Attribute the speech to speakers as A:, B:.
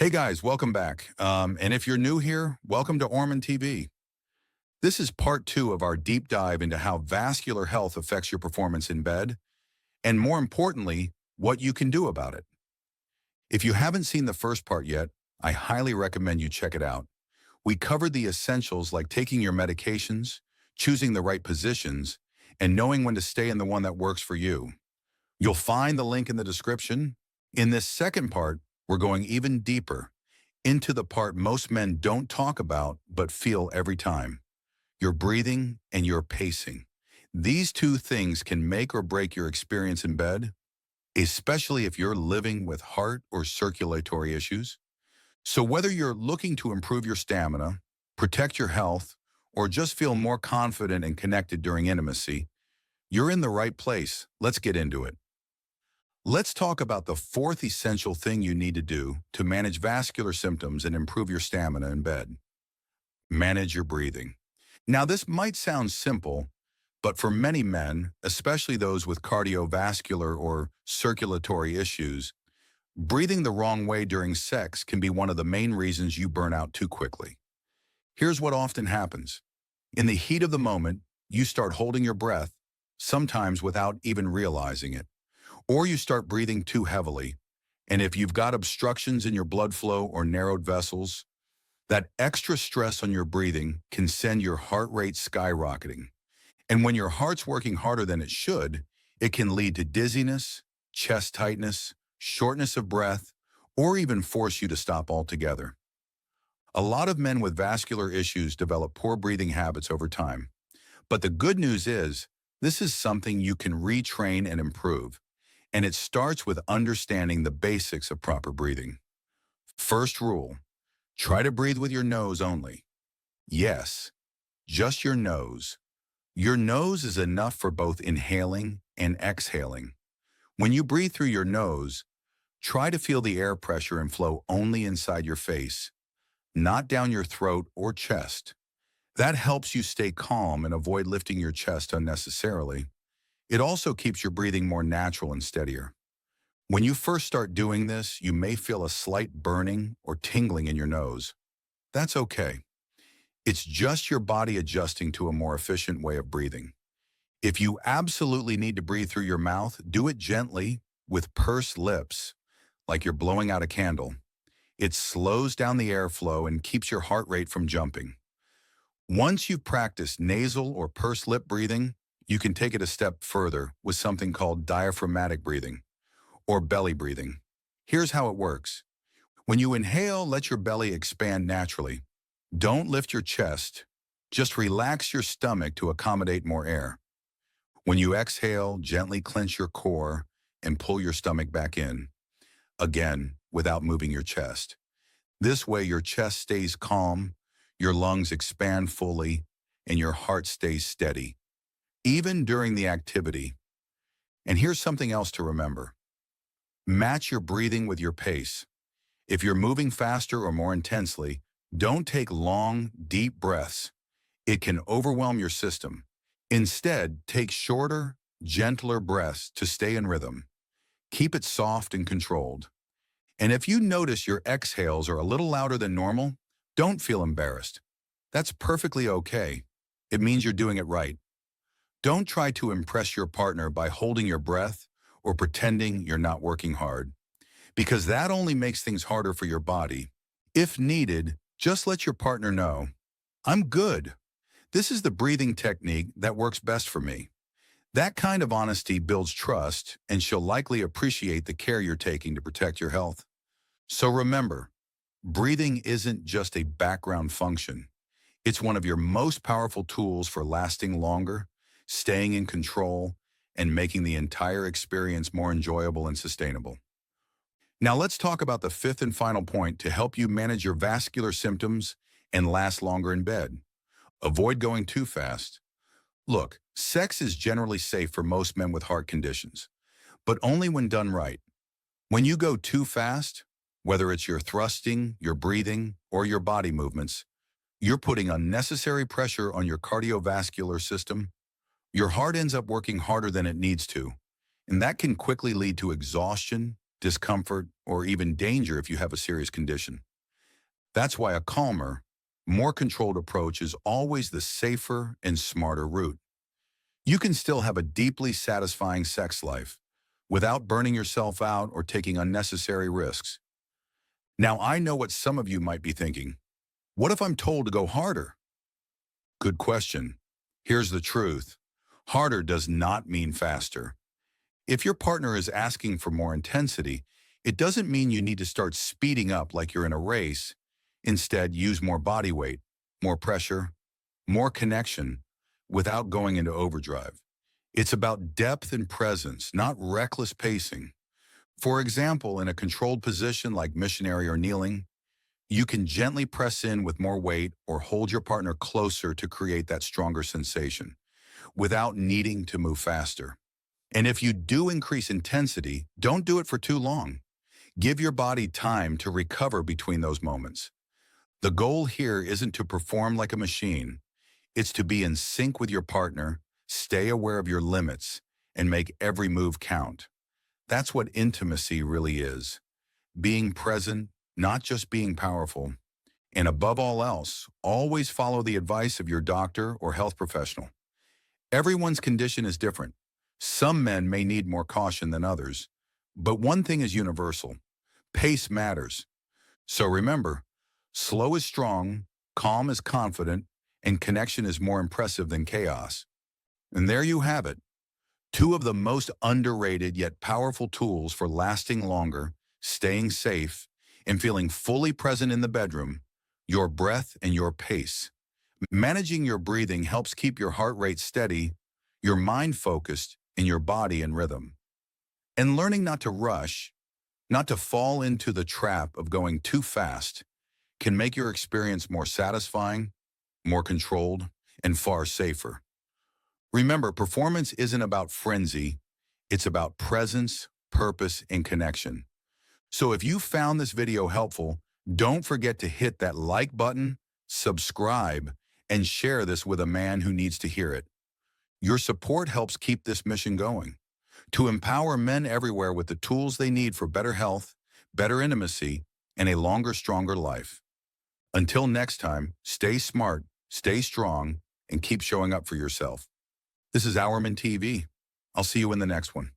A: Hey guys, welcome back. And if you're new here, welcome to Hourman TV. This is part two of our deep dive into how vascular health affects your performance in bed, and more importantly, what you can do about it. If you haven't seen the first part yet, I highly recommend you check it out. We covered the essentials like taking your medications, choosing the right positions, and knowing when to stay in the one that works for you. You'll find the link in the description. In this second part, we're going even deeper into the part most men don't talk about but feel every time: your breathing and your pacing. These two things can make or break your experience in bed, especially if you're living with heart or circulatory issues. So whether you're looking to improve your stamina, protect your health, or just feel more confident and connected during intimacy, you're in the right place. Let's get into it. Let's talk about the fourth essential thing you need to do to manage vascular symptoms and improve your stamina in bed. Manage your breathing. Now, this might sound simple, but for many men, especially those with cardiovascular or circulatory issues, breathing the wrong way during sex can be one of the main reasons you burn out too quickly. Here's what often happens. In the heat of the moment, you start holding your breath, sometimes without even realizing it. Or you start breathing too heavily. And if you've got obstructions in your blood flow or narrowed vessels, that extra stress on your breathing can send your heart rate skyrocketing. And when your heart's working harder than it should, it can lead to dizziness, chest tightness, shortness of breath, or even force you to stop altogether. A lot of men with vascular issues develop poor breathing habits over time. But the good news is, this is something you can retrain and improve. And it starts with understanding the basics of proper breathing. First rule: try to breathe with your nose only. Yes, just your nose. Your nose is enough for both inhaling and exhaling. When you breathe through your nose, try to feel the air pressure and flow only inside your face, not down your throat or chest. That helps you stay calm and avoid lifting your chest unnecessarily. It also keeps your breathing more natural and steadier. When you first start doing this, you may feel a slight burning or tingling in your nose. That's okay. It's just your body adjusting to a more efficient way of breathing. If you absolutely need to breathe through your mouth, do it gently with pursed lips, like you're blowing out a candle. It slows down the airflow and keeps your heart rate from jumping. Once you've practiced nasal or pursed lip breathing, you can take it a step further with something called diaphragmatic breathing, or belly breathing. Here's how it works. When you inhale, let your belly expand naturally. Don't lift your chest. Just relax your stomach to accommodate more air. When you exhale, gently clench your core and pull your stomach back in, again, without moving your chest. This way, your chest stays calm, your lungs expand fully, and your heart stays steady, even during the activity. And here's something else to remember. Match your breathing with your pace. If you're moving faster or more intensely, don't take long, deep breaths. It can overwhelm your system. Instead, take shorter, gentler breaths to stay in rhythm. Keep it soft and controlled. And if you notice your exhales are a little louder than normal, don't feel embarrassed. That's perfectly okay. It means you're doing it right. Don't try to impress your partner by holding your breath or pretending you're not working hard, because that only makes things harder for your body. If needed, just let your partner know, "I'm good. This is the breathing technique that works best for me." That kind of honesty builds trust, and she'll likely appreciate the care you're taking to protect your health. So remember, breathing isn't just a background function. It's one of your most powerful tools for lasting longer, staying in control, and making the entire experience more enjoyable and sustainable. Now let's talk about the fifth and final point to help you manage your vascular symptoms and last longer in bed. Avoid going too fast. Look, sex is generally safe for most men with heart conditions, but only when done right. When you go too fast, whether it's your thrusting, your breathing, or your body movements, you're putting unnecessary pressure on your cardiovascular system. Your heart ends up working harder than it needs to, and that can quickly lead to exhaustion, discomfort, or even danger if you have a serious condition. That's why a calmer, more controlled approach is always the safer and smarter route. You can still have a deeply satisfying sex life without burning yourself out or taking unnecessary risks. Now, I know what some of you might be thinking. What if I'm told to go harder? Good question. Here's the truth. Harder does not mean faster. If your partner is asking for more intensity, it doesn't mean you need to start speeding up like you're in a race. Instead, use more body weight, more pressure, more connection without going into overdrive. It's about depth and presence, not reckless pacing. For example, in a controlled position like missionary or kneeling, you can gently press in with more weight or hold your partner closer to create that stronger sensation without needing to move faster. And if you do increase intensity, don't do it for too long. Give your body time to recover between those moments. The goal here isn't to perform like a machine. It's to be in sync with your partner, stay aware of your limits, and make every move count. That's what intimacy really is. Being present, not just being powerful. And above all else, always follow the advice of your doctor or health professional. Everyone's condition is different. Some men may need more caution than others. But one thing is universal. Pace matters. So remember, slow is strong, calm is confident, and connection is more impressive than chaos. And there you have it. Two of the most underrated yet powerful tools for lasting longer, staying safe, and feeling fully present in the bedroom: your breath and your pace. Managing your breathing helps keep your heart rate steady, your mind focused, and your body in rhythm. And learning not to rush, not to fall into the trap of going too fast, can make your experience more satisfying, more controlled, and far safer. Remember, performance isn't about frenzy, it's about presence, purpose, and connection. So if you found this video helpful, don't forget to hit that like button, subscribe, and share this with a man who needs to hear it. Your support helps keep this mission going, to empower men everywhere with the tools they need for better health, better intimacy, and a longer, stronger life. Until next time, stay smart, stay strong, and keep showing up for yourself. This is Hourman TV. I'll see you in the next one.